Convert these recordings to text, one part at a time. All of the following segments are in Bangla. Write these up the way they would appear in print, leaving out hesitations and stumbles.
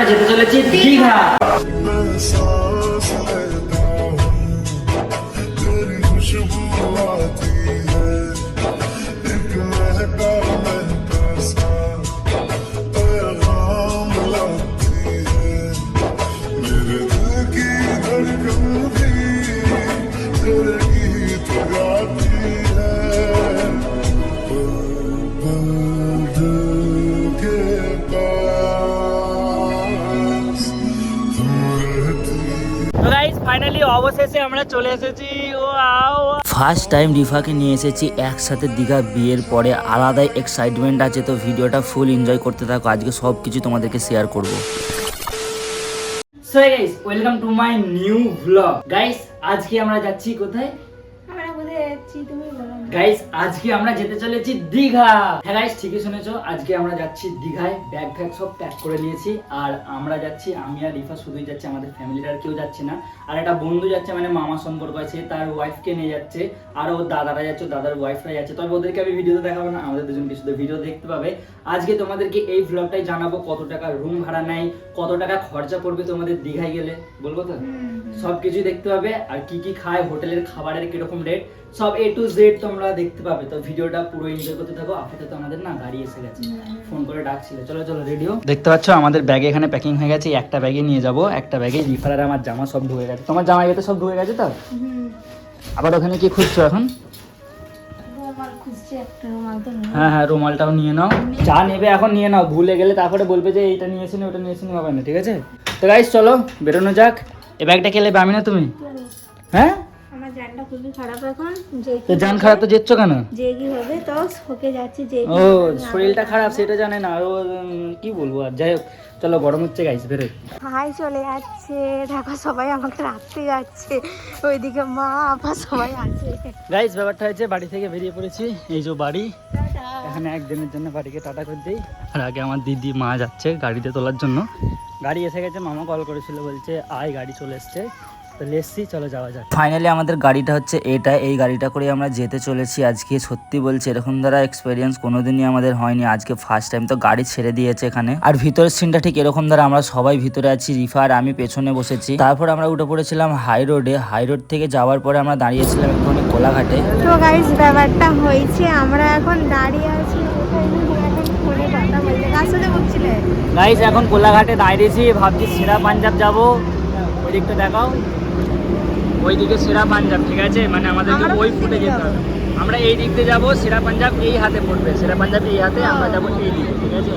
যেতে চলেছি দীঘা। ফাইনালি অবশেষে আমরা চলে এসেছি। ফার্স্ট টাইম রিফাকে নিয়ে এসেছি একসাথে দীঘা। বিয়ের পরে আলাদাই এক্সাইটমেন্ট আছে, তো ভিডিওটা ফুল এনজয় করতে থাকো। আজকে সব কিছু তোমাদেরকে শেয়ার করবো। So guys, welcome to my new blog. Guys আজকে আমরা যাচ্ছি কোথায়? গাইস আজকে আমরা যেতে চলেছি দীঘা। হ্যাঁ গাইস ঠিকই শুনেছো, আজকে আমরা যাচ্ছি দীঘায়। ব্যাগ ফ্যাগ সব প্যাক করে নিয়েছি। আর আমরা যাচ্ছি, আমি আর রিফা শুধুই যাচ্ছি, আমাদের ফ্যামিলির আর কেউ যাচ্ছে না। আর একটা বন্ধু যাচ্ছে, মানে মামা সম্পর্ক আছে, তার ওয়াইফকে নিয়ে যাচ্ছে। আর ওর দাদারা যাচ্ছে, দাদার ওয়াইফরা যাচ্ছে। তবে ওদেরকে আমি ভিডিওতে দেখাবো না, আমাদের দুজনকে শুধু ভিডিও দেখতে পাবে। আজকে তোমাদেরকে এই ভ্লগটাই জানাবো কত টাকা রুম ভাড়া নেয়, কত টাকা খরচা পড়বে তোমাদের দীঘায় গেলে, বলবো তো সবকিছু দেখতে পাবে। আর কি কি খায়, হোটেলের খাবারের কিরকম রেট, সব A to Z তোমরা দেখতে পাবে। তো ভিডিওটা পুরো এনজয় করতে থাকো। আপাতত আমাদের না গাড়ি এসে গেছে, ফোন করে ডাকছিল। চলো চলো রেডিও। দেখতে পাচ্ছ আমাদের ব্যাগে এখানে প্যাকিং হয়ে গেছে। একটা ব্যাগে নিয়ে যাব, একটা ব্যাগে রিফার আর আমার জামা সব ঢুকে গেছে। তোমার জামা ইয়েতে সব ঢুকে গেছে তো? আবার ওখানে কি খুঁজছো এখন? হ্যাঁ হ্যাঁ, রুমালটাও নিয়ে নাও। যা নেবে এখন নিয়ে নাও, ভুলে গেলে তারপরে বলবে যে এইটা নিয়েছি না ওটা নিয়েছি না, হবে না, ঠিক আছে? তো গাইস চলো বেরোনো যাক। এই ব্যাগটা কে নেবে, আমি না তুমি? হ্যাঁ আমার জানটা খুবই খারাপ এখন। তো জান খারাপ তো যেচ্ছ কেন? যে কি হবে তো ওকে যাচ্ছে, যে ও শরীরটা খারাপ সেটা জানে না। ও কি বলবো আর, যাই হোক চলো, গরম হচ্ছে গাইস বেরোই। ভাই চলে যাচ্ছে, দেখো সবাই আমাকে রাখতে যাচ্ছে, ওইদিকে মা আপা সবাই আছে। গাইস ব্যাপারটা হয়েছে, বাড়ি থেকে বেরিয়ে পড়েছি। এই যে বাড়ি, এখানে একদিনের জন্য বাড়িকে টাটা করে দিই। আর আগে আমার দিদি মা যাচ্ছে গাড়িতে তোলার জন্য। গাড়ি এসে গেছে, মামা কল করেছিল, বলছে আয় গাড়ি চলে এসছে। চলো যাওয়া যাক। ফাইনালি আমাদের গাড়িটা হচ্ছে এটা, এই গাড়িটা করে আমরা যেতে চলেছি আজকে। সত্যি বলছি এরকম দ্বারা এক্সপেরিয়েন্স কোনোদিনই আমাদের হয়নি, আজকে ফার্স্ট টাইম। তো গাড়ি ছেড়ে দিয়েছে এখানে। আর ভিতরের সিনটা ঠিক এরকম দ্বারা, আমরা সবাই ভিতরে আছি, রিফা আর আমি পেছনে বসেছি। তারপর আমরা উঠে পড়েছিলাম হাই রোডে। হাই রোড থেকে যাওয়ার পরে আমরা দাঁড়িয়েছিলাম একটুখানি কোলাঘাটে। তো গাইস ব্যাপারটা হয়েছে, আমরা এখন দাঁড়িয়ে আছি ফোনে কথা বলতে। কার সাথে বলছিলে? গাইস এখন কোলাঘাটে দাঁড়িয়েছি, ভাবছি সেরা পাঞ্জাব যাবো। ওই দিকটা দেখাও, ওইদিকে সেরা পাঞ্জাব, ঠিক আছে? মানে আমাদেরকে ওই ফুটে যেতে হবে। আমরা এই দিক দিয়ে যাবো, সেরা পাঞ্জাব এই হাতে পড়বে, সেরা পাঞ্জাব এই হাতে, আমরা যাবো এই দিকে, ঠিক আছে?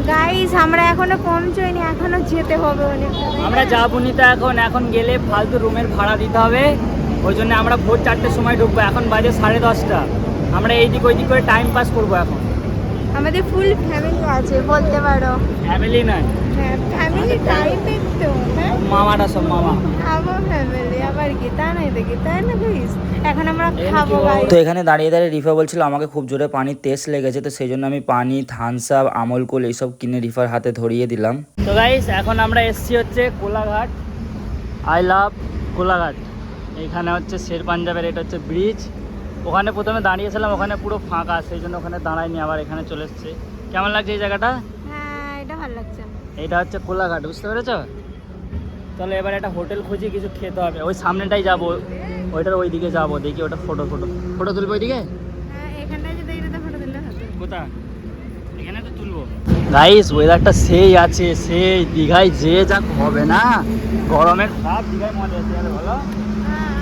গাইস আমরা এখনো পৌঁছইনি, এখনো যেতে হবে অনেকটা। আমরা যাবো নি তো এখন গেলে ফালতু রুমের ভাড়া দিতে হবে। ওই জন্য আমরা ভোর 4টের সময় ঢুকবো, এখন বাজে 10:30। আমরা এই দিক ওই দিক করে টাইম পাস করবো এখন। আমাদের ফুল ফ্যামিলি আছে বলতে পারো। ফ্যামিলি নয়, হ্যাঁ ফ্যামিলি টাইপের তো। হ্যাঁ মামাটা সব মামা, আমার ফ্যামিলি আবার কি তা নাই দেখি, তাই না গাইস? এখন আমরা খাবো গাইস। তো এখানে দাঁড়িয়ে দাঁড়িয়ে রিফা বলছিল আমাকে খুব জোরে পানির তেষ্টা লেগেছে, তো সেই জন্য আমি পানি, থামস আপ, আমল কুল এইসব কিনে রিফার হাতে ধরিয়ে দিলাম। তো গাইস এখন আমরা এসছি হচ্ছে কোলাঘাট। I love Kolaghat. এখানে হচ্ছে শের পাঞ্জাবের, এটা হচ্ছে ব্রিজ। ওখানে প্রথমে দাঁড়িয়েছিলাম, ওখানে পুরো ফাঁকা, সেই জন্য ওখানে দাঁড়াইনি, আবার এখানে চলে এসছে। কেমন লাগছে এই জায়গাটা? হ্যাঁ এটা ভালো লাগছে। এটা হচ্ছে কোলাঘাট, বুঝতে পেরেছো? চলো এবার একটা হোটেল খুঁজি, কিছু খেতে হবে। ওই সামনেটাই যাবো, ওইটার ওই দিকে যাবো, দেখি ওটা ফটো তুলবো ওইদিকে। হ্যাঁ এখানটায় যদি এটা ফটো তুললে হতো। কোথা? এখানে তো তুলবো। গাইস ওয়েদারটা সেই আছে, সেই দীঘায় যে যা হবে না, গরমের সব দীঘায় মজা এসে যাবে, বলো?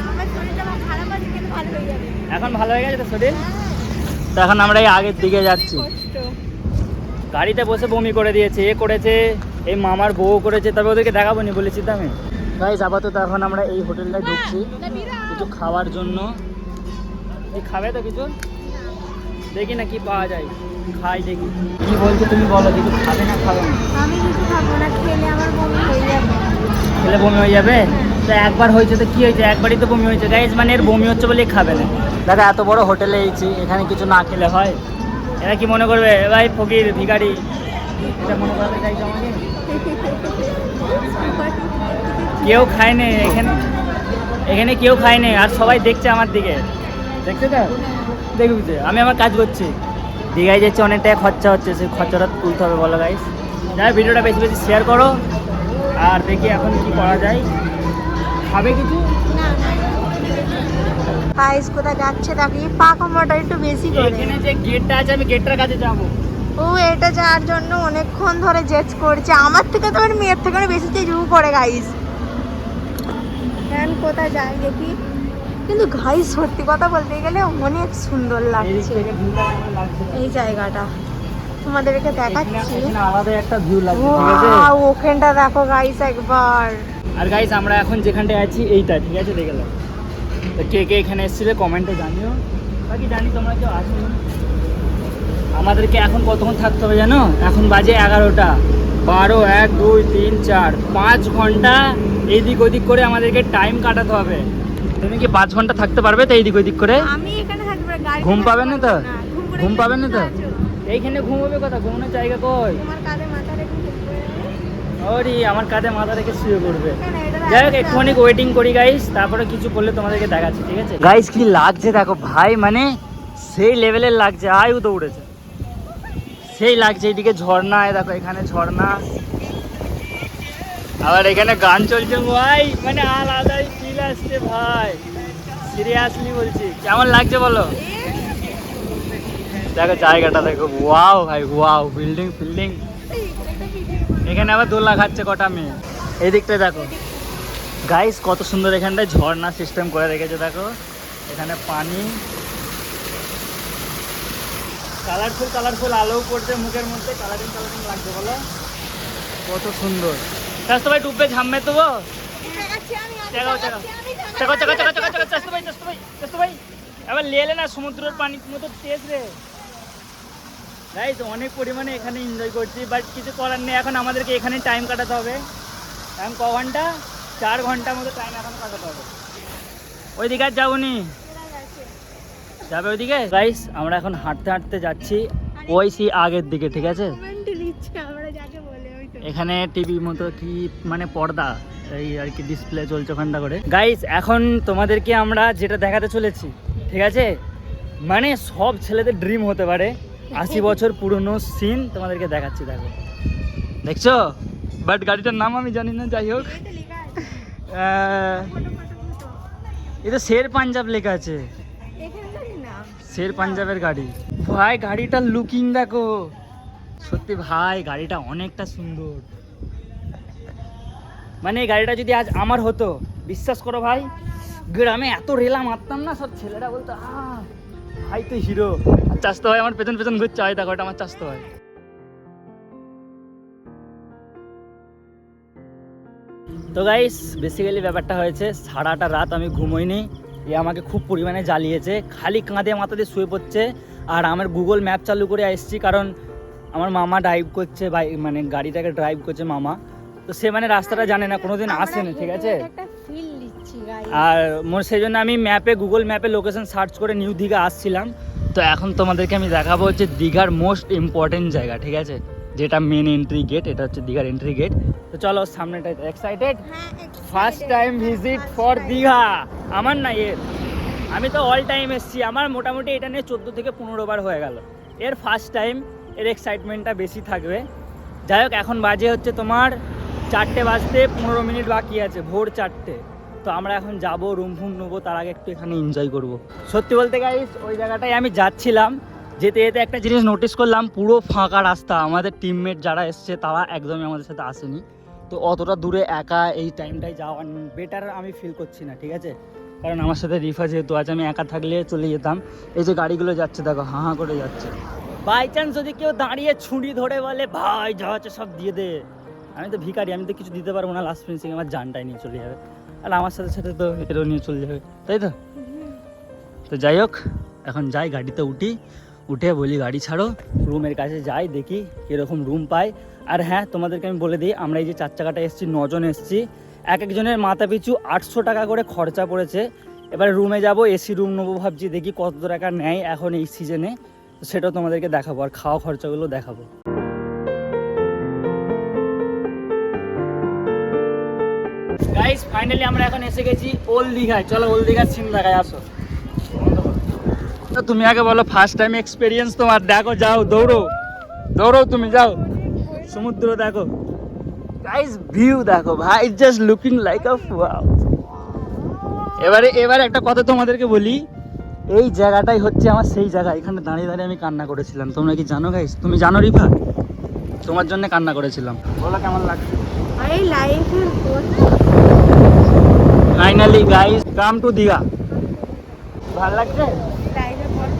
আমার শরীরটা খারাপ আছে কিন্তু ভালো হয়ে যাবে। এখন ভালো হয়ে গেছে তো শরীর? তো এখন আমরা এই আগের দিকে যাচ্ছি। গাড়িতে বসে বমি করে দিয়েছে, এ করেছে, এই মামার বউ করেছে, তবে ওদেরকে দেখাবো নি বলেছি তো আমি। গাইস আপাতত এখন আমরা এই হোটেলটায় ঢুকছি কিছু খাওয়ার জন্য। কি খাবে তো কিছু? দেখি না কি পাওয়া যায়, খাই দেখি। কি বলছো তুমি, বলো কিছু খাবে না খাবে না? আমি কিছু খাবো না, খেলে আমার বমি হয়ে যাবে। খেলে বমি হয়ে যাবে? তো একবার হয়েছে তো কি হয়েছে, একবারই তো বমি হয়েছে। গাইস মানে এর বমি হচ্ছে বলেই খাবে না। দাদা এত বড় হোটেলে এসেছি, এখানে কিছু না খেলে হয়? এরা কি মনে করবে ভাই ফকির ভিখারি, এটা মনে করবে? গাইস আমাকে কেউ খায় না এখানে কেউ খায় না, আর সবাই দেখছে আমার দিকে, দেখছে তো? দেখবি, আমি আমার কাজ করছি। দীঘায় যাচ্ছে, অনেক টাকা খরচা হচ্ছে, সেই খরচাটা তুলতে হবে, বলো গাইস? যাই ভিডিওটা বেশি বেশি শেয়ার করো আর দেখি এখন কি করা যায়। খাবে কিছু? গাইস কোথায় যাচ্ছে দেখি, পা কামড়টা একটু বেশি করে। এখানে যে গেটটা আছে আমি গেটটার কাছে যাবো। ও এটা যাওয়ার জন্য অনেকক্ষণ ধরে জেদ করছে, আমার থেকে তো ওর মেয়ের থেকে বেশি জু করে গাইস। এখন কোথায় যাই দেখি, কিন্তু গাইস সত্যি কথা বলতে গেলে অনেক সুন্দর লাগছে এই জায়গাটা, তোমাদেরকে দেখাচ্ছি। আলাদা একটা ভিউ লাগছে, ঠিক আছে? ওয়াও, ওখানটা দেখো গাইস একবার। আর গাইস আমরা এখন যেখানটায় আছি এইটা, ঠিক আছে? দেখে নাও। তো কে কে এখানে এসেছিলে কমেন্টে জানিও। বাকি জানি তোমরা কেউ আসো। আমাদেরকে এখন কতক্ষণ থাকতে হবে জানো? এখন বাজে 11টা, 12, 1, 2, 3, 4, 5 ঘন্টা এইদিক ওদিক করে আমাদেরকে টাইম কাটাতে হবে। তুমি কি 5 ঘন্টা থাকতে পারবে তো এইদিক ওদিক করে? আমি এখানে থাকতে পারি, গাড়ি ঘুম পাবেন না তো? ঘুম ঘুম পাবেন না তো? এইখানে ঘুমাবে কথা, ঘুমানোর জায়গা কই? তোমার কাঁধে মাথা রেখে ওরে আমার কাঁধে মাথা রেখে শুয়ে পড়বে। ঘুম যাই হোক একটুখানি ওয়েটিং করি গাইস, তারপরে কিছু করলে তোমাদেরকে দেখাচ্ছি, ঠিক আছে? গাইস কি লাগছে দেখো ভাই, মানে সেই লেভেলের লাগছে। আয়ু তো উড়েছে, সেই লাগছে। এইদিকে ঝর্ণা, দেখো এখানে ঝর্ণা, আবার এখানে গান চলছে ভাই, মানে আলাদাই ফিল আসছে ভাই, সিরিয়াসলি বলছি। কেমন লাগছে বলো? দেখো জায়গাটা দেখো, ওয়াও ভাই ওয়াও, বিল্ডিং ফিল্ডিং। এখানে আবার দোলা খাচ্ছে কটা মেয়ে। এই দিকটা দেখো গাইস কত সুন্দর, এখানটায় ঝর্ণা সিস্টেম করে রেখেছে দেখো। এখানে পানি, কালারফুল কালারফুল আলো পড়ছে মুখের মধ্যে, কালারিং কালারিং লাগছে বলো, কত সুন্দর। চাস্তো ভাই ডুববে ঝামবে তো ভাই এবার লেলে না, সমুদ্রের পানি মতো তেজ রে গাইস। অনেক পরিমাণে এখানে এনজয় করছি, বাট কিছু করার নেই। এখন আমাদেরকে এখানে টাইম কাটাতে হবে। এখন ক ঘন্টা? 4 ঘন্টার মতো টাইম এখন কাটাতে হবে। ওই দিকে আর যাবো নি, যাবে ওইদিকে। গাইস আমরা এখন হাঁটতে হাঁটতে যাচ্ছি ওই সেই আগের দিকে, ঠিক আছে? এখানে টিভি মতো কি মানে পর্দা, এই আর কি ডিসপ্লে চলছে ওখানটা করে। গাইস এখন তোমাদেরকে আমরা যেটা দেখাতে চলেছি, ঠিক আছে, মানে সব ছেলেদের ড্রিম হতে পারে। 80 বছর পুরনো সিন তোমাদেরকে দেখাচ্ছি, দেখো। দেখছো? বাট গাড়িটার নাম আমি জানি না, যাই হোক। এটা শের পাঞ্জাব লেখা আছে, শের পাঞ্জাবের গাড়ি। ভাই গাড়িটার লুকিং দেখো, সত্যি ভাই গাড়িটা অনেকটা সুন্দর। মানে এই গাড়িটা যদি আজ আমার হতো, বিশ্বাস করো ভাই, গ্রামে এত রেলা মারতাম না, সব ছেলেরা বলতো ভাই তুই হিরো। আর চাস্তো ভাই আমার পেছন পেছন ঘুরছে, হয় দেখো এটা আমার চাস্তো ভাই। তো গাইস বেসিক্যালি ব্যাপারটা হয়েছে, সারাটা রাত আমি ঘুমোইনি। এ আমাকে খুব পরিমাণে জ্বালিয়েছে, খালি কাঁধে মাথা দিয়ে শুয়ে পড়ছে। আর আমার গুগল ম্যাপ চালু করে এসেছি, কারণ আমার মামা ড্রাইভ করছে, মানে গাড়িটাকে ড্রাইভ করছে মামা। তো সে মানে রাস্তাটা জানে না, কোনোদিন আসেনি, ঠিক আছে? আর সেই জন্য আমি গুগল ম্যাপে লোকেশন সার্চ করে নিউ দীঘা আসছিলাম। তো এখন তোমাদেরকে আমি দেখাবো হচ্ছে দীঘার মোস্ট ইম্পর্টেন্ট জায়গা, ঠিক আছে, যেটা মেন এন্ট্রি গেট। এটা হচ্ছে দীঘার এন্ট্রি গেট। তো চলো সামনেটা। Excited? First time visit for Digha আমার, না এর। আমি তো অল টাইম এসছি, আমার মোটামুটি এটা নিয়ে 14 থেকে 15 বার হয়ে গেল। এর ফার্স্ট টাইম, এর এক্সাইটমেন্টটা বেশি থাকবে। যাই হোক এখন বাজে হচ্ছে তোমার 4টে বাজতে 15 মিনিট বাকি আছে, ভোর 4টে। তো আমরা এখন যাব, রুম ফুম নেবো, তার আগে একটু এখানে এনজয় করব। সত্যি বলতে গাইস ওই জায়গাটায় আমি যাচ্ছিলাম, যেতে যেতে একটা জিনিস নোটিস করলাম, পুরো ফাঁকা রাস্তা। আমাদের টিমমেট যারা এসছে তারা একদমই আমাদের সাথে আসেনি। তো অতটা দূরে একা এই টাইমটায় যাওয়া বেটার আমি ফিল করছি না, ঠিক আছে? কারণ আমার সাথে রিফা যেহেতু আছে, আমি একা থাকলে চলে যেতাম। এই যে গাড়িগুলো যাচ্ছে দেখো, হাঁ হাঁ করে যাচ্ছে। বাই চান্স যদি কেউ দাঁড়িয়ে ছুরি ধরে বলে ভাই যা আছে সব দিয়ে দে, আমি তো ভিখারি, আমি তো কিছু দিতে পারবো না, লাস্ট ফিনিশিং আমার জানটাই নিয়ে চলে যাবে। আর আমার সাথে সাথে তো এটাও নিয়ে চলে যাবে, তাই তো? তো যাই হোক এখন যাই, গাড়িতে উঠে বলি গাড়ি ছাড়ো, রুমের কাছে যাই, দেখি কীরকম রুম পাই। আর হ্যাঁ তোমাদেরকে আমি বলে দিই, আমরা এই যে 4 চাকাটা এসেছি, 9 জন এসেছি, এক একজনের মাথা পিছু 800 টাকা করে খরচা পড়েছে। এবার রুমে যাব, এসি রুম নেবো ভাবছি, দেখি কত টাকা নেয় এখন এই সিজনে, সেটাও তোমাদেরকে দেখাবো, আর খাওয়া খরচাগুলো দেখাবো। গাইস ফাইনালি আমরা এখন এসে গেছি ওল্ড দীঘায়। চলো ওল্ড দীঘার সিন দেখায়, আসো। তুমি আগে বলো ফার্স্ট টাইম এক্সপিরিয়েন্স তোমার, দেখো, যাও দৌড়ো তুমি, যাও সমুদ্র দেখো গাইস, ভিউ দেখো ভাই, জাস্ট লুকিং লাইক আ ওয়াও। এবারে একটা কথা তোমাদেরকে বলি, এই জায়গাটাই হচ্ছে আমার সেই জায়গা, এখানে দাঁড়িয়ে দাঁড়িয়ে আমি কান্না করেছিলাম। তোমরা কি জানো গাইস? তুমি জানো রিফা? তোমার জন্য কান্না করেছিলাম। বলো কেমন লাগছে? এই লাইফে finally guys come to Digha. ভালো লাগছে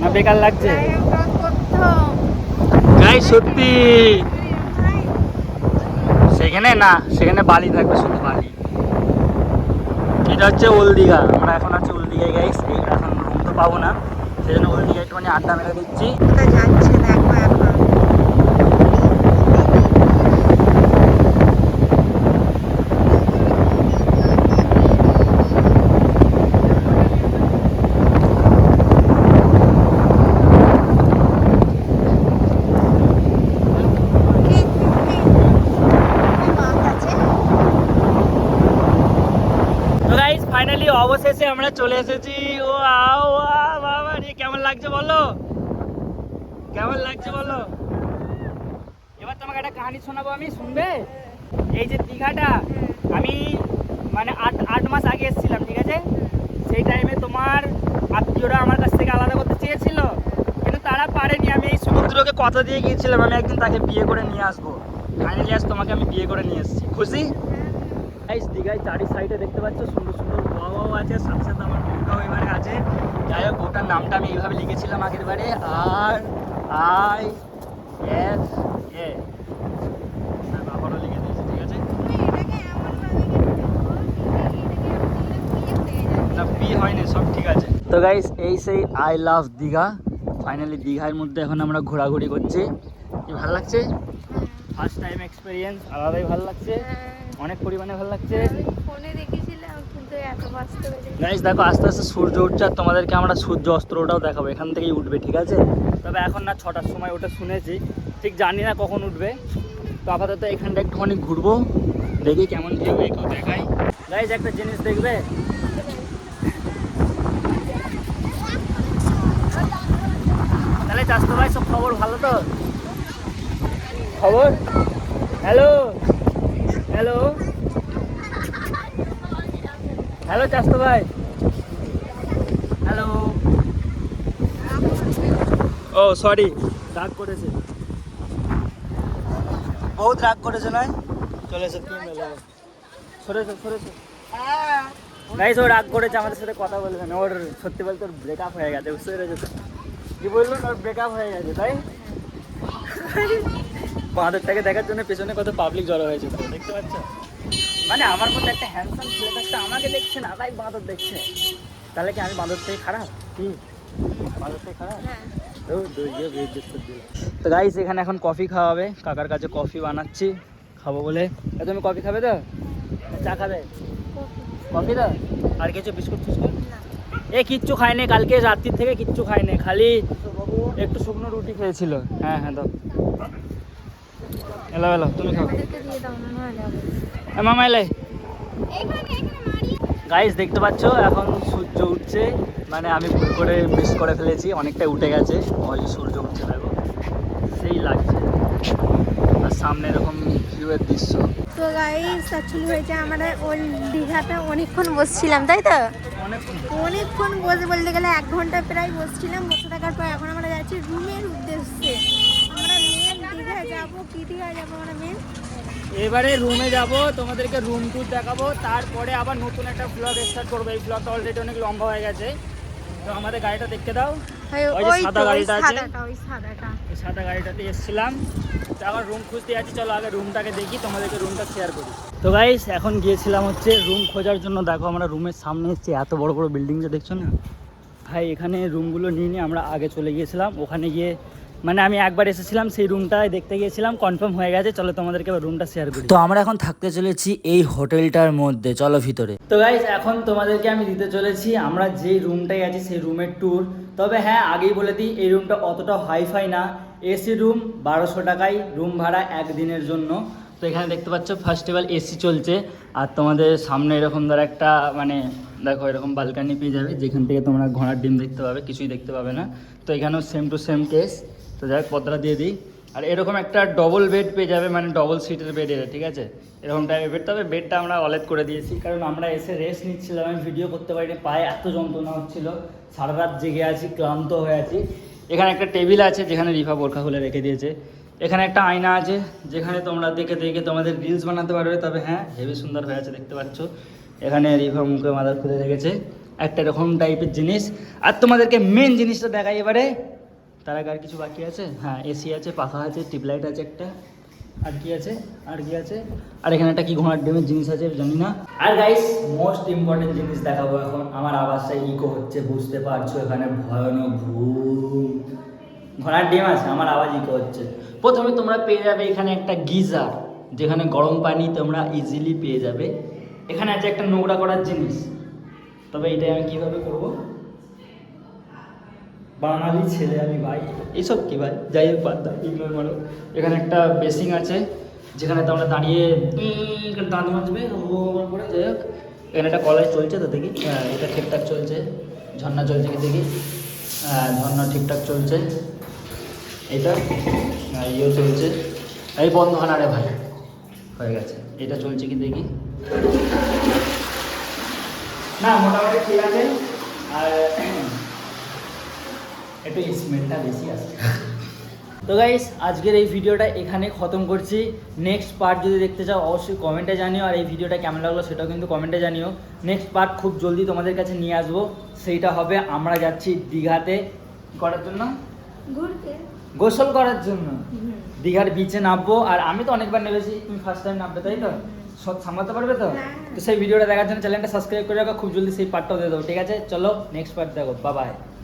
না বেকার লাগছে গাইস? সত্যি সেখানে বালি থাকবে, শুধু বালি। এটা হচ্ছে ওল্ড দীঘা, আমরা এখন আছি ওল্ড দীঘায় গাইস। এখন রুম তো পাবো না, সেই জন্য ওল্ড দীঘায় একটুখানি আড্ডা মেরে দিচ্ছি। যাচ্ছে দেখো এখন। ফাইনালি অবশেষে আমরা চলে এসেছি। ও বাবা রে, কেমন লাগছে বলো? কেমন লাগছে বলো? এবার তোমাকে একটা কাহিনী শোনাবো আমি, শুনবে? এই যে দীঘাটা আমি মানে 8 মাস আগে এসেছিলাম, ঠিক আছে? সেই টাইমে তোমার আত্মীয়রা আমার কাছ থেকে আলাদা করতে চেয়েছিল, কিন্তু তারা পারেনি। আমি এই সমুদ্রকে কথা দিয়ে গিয়েছিলাম আমি একদিন তাকে বিয়ে করে নিয়ে আসবো। ফাইনালি আজ তোমাকে আমি বিয়ে করে নিয়ে এসেছি। খুশি? দীঘায় চারি সাইডে দেখতে পাচ্ছ সুন্দর সুন্দর গোয়াও আছে, সাথে সাথে আমার নৌকাও এবারে আছে। যাই হোক, ওটার নামটা আমি এইভাবে লিখেছিলাম আগের বারে, RISA। আবারও লিখে দিয়েছি, ঠিক আছে? না, পি হয়নি, সব ঠিক আছে। তো গাইস, এই সেই আই লাভ দীঘা। ফাইনালি দীঘার মধ্যে এখন আমরা ঘোরাঘুরি করছি। কি ভালো লাগছে? ফার্স্ট টাইম এক্সপিরিয়েন্স, আলাদাই ভালো লাগছে, অনেক পরিমাণে ভালো লাগছে। ফোনে দেখেছিলাম কিন্তু এত বাস্তবে গাইস দেখো, আস্তে আস্তে সূর্য উঠছে, আর তোমাদেরকে আমরা সূর্য অস্ত্রটাও দেখাবো। এখান থেকেই উঠবে, ঠিক আছে? তবে এখন না, 6টার সময় ওটা শুনেছি, ঠিক জানি না কখন উঠবে। তো আপাতত এখানটা একটুখানি ঘুরবো, দেখি কেমন ভিউ, একটু দেখাই। গাইস একটা জিনিস দেখবে, তাহলে চাষতো ভাই, সব খবর ভালো তো? খবর হ্যালো হ্যালো হ্যালো চাষতো ভাই, হ্যালো। ও সরি, রাগ করেছে, বহুত রাগ করেছে নয়? চলে এসে কি মেলে সরেছে। গাইস ও রাগ করেছে, আমাদের সাথে কথা বলবে না। ওর সত্যি বলতে ওর ব্রেকআপ হয়ে গেছে, বুঝতে পেরেছো? কি বললো, ওর ব্রেকআপ হয়ে গেছে, তাই বাঁদরটাকে দেখার জন্য পেছনে কত পাবলিক জড়ো হয়েছে, দেখতে পাচ্ছ? মানে আমার মধ্যে একটা হ্যান্ডসাম ছেলে থাকতে আমাকে দেখছে না, তাই বাঁদর দেখছে। তাহলে কি আমি বাঁদর থেকে খারাপ? কি বাঁদর থেকে খারাপ? তো গাইস এখানে এখন কফি খাওয়া হবে, কাকার কাছে কফি বানাচ্ছি, খাবো বলে। তুমি কফি খাবে তো? চা খাবে? কফি তো? আর কিছু বিস্কুট ফিস্কুট? কিচ্ছু খায়নি, কালকে রাত্রির থেকে কিচ্ছু খায়নি, খালি একটু শুকনো রুটি খেয়েছিল। হ্যাঁ দাও, এলো তুমি খাও। মামা এলে। গাইস দেখতে পাচ্ছ এখন সূর্য উঠছে, মানে আমি ভুল করে মিস করে ফেলেছি, অনেকটাই উঠে গেছে। ওই সূর্য উঠছে দেখো, সেই লাগছে। আর সামনে এরকম ভিউয়ের দৃশ্য। তো গাইস অ্যাকচুয়ালি হয়েছে, আমরা ওই দীঘাতে অনেকক্ষণ বসছিলাম, তাই তো? অনেকক্ষণ বসে, বলতে গেলে 1 ঘন্টা প্রায় বসছিলাম। বসে থাকার পর এখন আমরা যাচ্ছি রুমের উদ্দেশ্যে। আমরা মেন দীঘায় যাবো। কি দীঘায় যাবো আমরা মেন? এবারে রুমে যাব, তোমাদেরকে রুম ট্যুর দেখাবো, তারপরে আবার নতুন একটা ব্লগ স্টার্ট করবো। এই ব্লগটা অলরেডি অনেক লম্বা হয়ে গেছে। তো আমাদের গাড়িটা দেখতে দাও, ওই যে সাদা গাড়িটা আছে, ওই সাদা গাড়িটাতে এসেছিলাম। তো আবার রুম খুঁজতে যাচ্ছি, চলো আগে রুমটাকে দেখি, তোমাদেরকে রুমটা শেয়ার করি। তো গাইস এখন গিয়েছিলাম হচ্ছে রুম খোঁজার জন্য। দেখো আমরা রুমের সামনে এসেছি, এত বড় বড় বিল্ডিং যে দেখছো না ভাই, এখানে রুমগুলো নিয়ে আমরা আগে চলে গিয়েছিলাম। ওখানে গিয়ে মানে আমি একবার এসেছিলাম, সেই রুমটায় দেখতে গিয়েছিলাম, কনফার্ম হয়ে গেছে। চলো তোমাদেরকে এবার রুমটা শেয়ার করি। তো আমরা এখন থাকতে চলেছি এই হোটেলটার মধ্যে, চলো ভিতরে। তো গাইস এখন তোমাদেরকে আমি দিতে চলেছি আমরা যে রুমটায় আছি সেই রুমের ট্যুর। তবে হ্যাঁ, আগেই বলে দিই, এই রুমটা অতটা হাইফাই না, এসি রুম, 1200 টাকায় রুম ভাড়া একদিনের জন্য। তো এখানে দেখতে পাচ্ছ ফার্স্ট অফ অল এসি চলছে, আর তোমাদের সামনে এরকম ধর একটা মানে দেখো এরকম বালকানি পেয়ে যাবে, যেখান থেকে তোমরা ঘোড়ার ডিম দেখতে পাবে, কিছুই দেখতে পাবে না। তো এখানেও সেম টু সেম কেস। তো যাই হোক, পর্দাটা দিয়ে দিই। আর এরকম একটা ডবল বেড পেয়ে যাবে, মানে ডবল সিটের বেড এটা, ঠিক আছে? এরকম টাইপের বেড। তবে বেডটা আমরা অলেট করে দিয়েছি, কারণ আমরা এসে রেস্ট নিচ্ছিলাম, আমি ভিডিও করতে পারিনি, পায়ে এত যন্ত্রণা হচ্ছিল, সারা রাত জেগে আছি, ক্লান্ত হয়ে আছি। এখানে একটা টেবিল আছে যেখানে রিফা বোরখা খুলে রেখে দিয়েছে। এখানে একটা আয়না আছে যেখানে তোমরা দেখে দেখে তোমাদের রিলস বানাতে পারবে। তবে হ্যাঁ, হেভি সুন্দর হয়ে আছে, দেখতে পাচ্ছ। এখানে রিফা মুখে মাদার খুলে রেখেছে, একটা এরকম টাইপের জিনিস। আর তোমাদেরকে মেন জিনিসটা দেখাই এবারে। তার আগে আর কিছু বাকি আছে? হ্যাঁ, এসি আছে, পাখা আছে, টিউবলাইট আছে একটা, আর কি আছে, আর কি আছে, আর এখানে একটা কি ঘোড়ার ডিমের জিনিস আছে জানি না। আর গাইস, মোস্ট ইম্পর্টেন্ট জিনিস দেখাবো এখন। আমার আওয়াজটা ইকো হচ্ছে, বুঝতে পারছো, এখানে ভয়ানক ভূত। ঘোড়ার ডিম আছে, আমার আওয়াজ ইকো হচ্ছে। প্রথমে তোমরা পেয়ে যাবে এখানে একটা গিজার, যেখানে গরম পানি তোমরা ইজিলি পেয়ে যাবে। এখানে আছে একটা নোংরা করার জিনিস, তবে এটাই আমি কীভাবে করবো, বাঙালি ছেলে আমি ভাই, এইসব কি ভাই, যাই হোক বাদ দাও, ইগনোর মারো। এখানে একটা বেসিং আছে যেখানে তোমরা দাঁড়িয়ে দাঁত মাজবে করে, যাই হোক। এখানে একটা কলেজ চলছে তো দেখি, হ্যাঁ এটা ঠিকঠাক চলছে। ঝর্ণা চলছে কি দেখি, হ্যাঁ ঝর্ণা ঠিকঠাক চলছে। এটা ইয়েও চলছে, এই বন্ধ হয় না রে ভাই, হয়ে গেছে। এটা চলছে কি দেখি, না মোটামুটি ঠিক আছে। আর একটু স্মেলটা বেশি আসছে। তো গাইস, আজকের এই ভিডিওটা এখানে খতম করছি। নেক্সট পার্ট যদি দেখতে চাও অবশ্যই কমেন্টে জানিও, আর এই ভিডিওটা কেমন লাগলো সেটাও কিন্তু কমেন্টে জানিও। নেক্সট পার্ট খুব জলদি তোমাদের কাছে নিয়ে আসবো, সেইটা হবে আমরা যাচ্ছি দীঘাতে করার জন্য, ঘুরতে, গোসল করার জন্য। দীঘার বিচে নামবো, আর আমি তো অনেকবার নেমেছি, তুমি ফার্স্ট টাইম নামবে তাই তো? সব সামলাতে পারবে তো? তো সেই ভিডিওটা দেখার জন্য চ্যানেলটা সাবস্ক্রাইব করে রাখো, খুব জলদি সেই পার্টটাও দিয়ে দেবো, ঠিক আছে? চলো নেক্সট পার্ট দেখো, বাই বাই।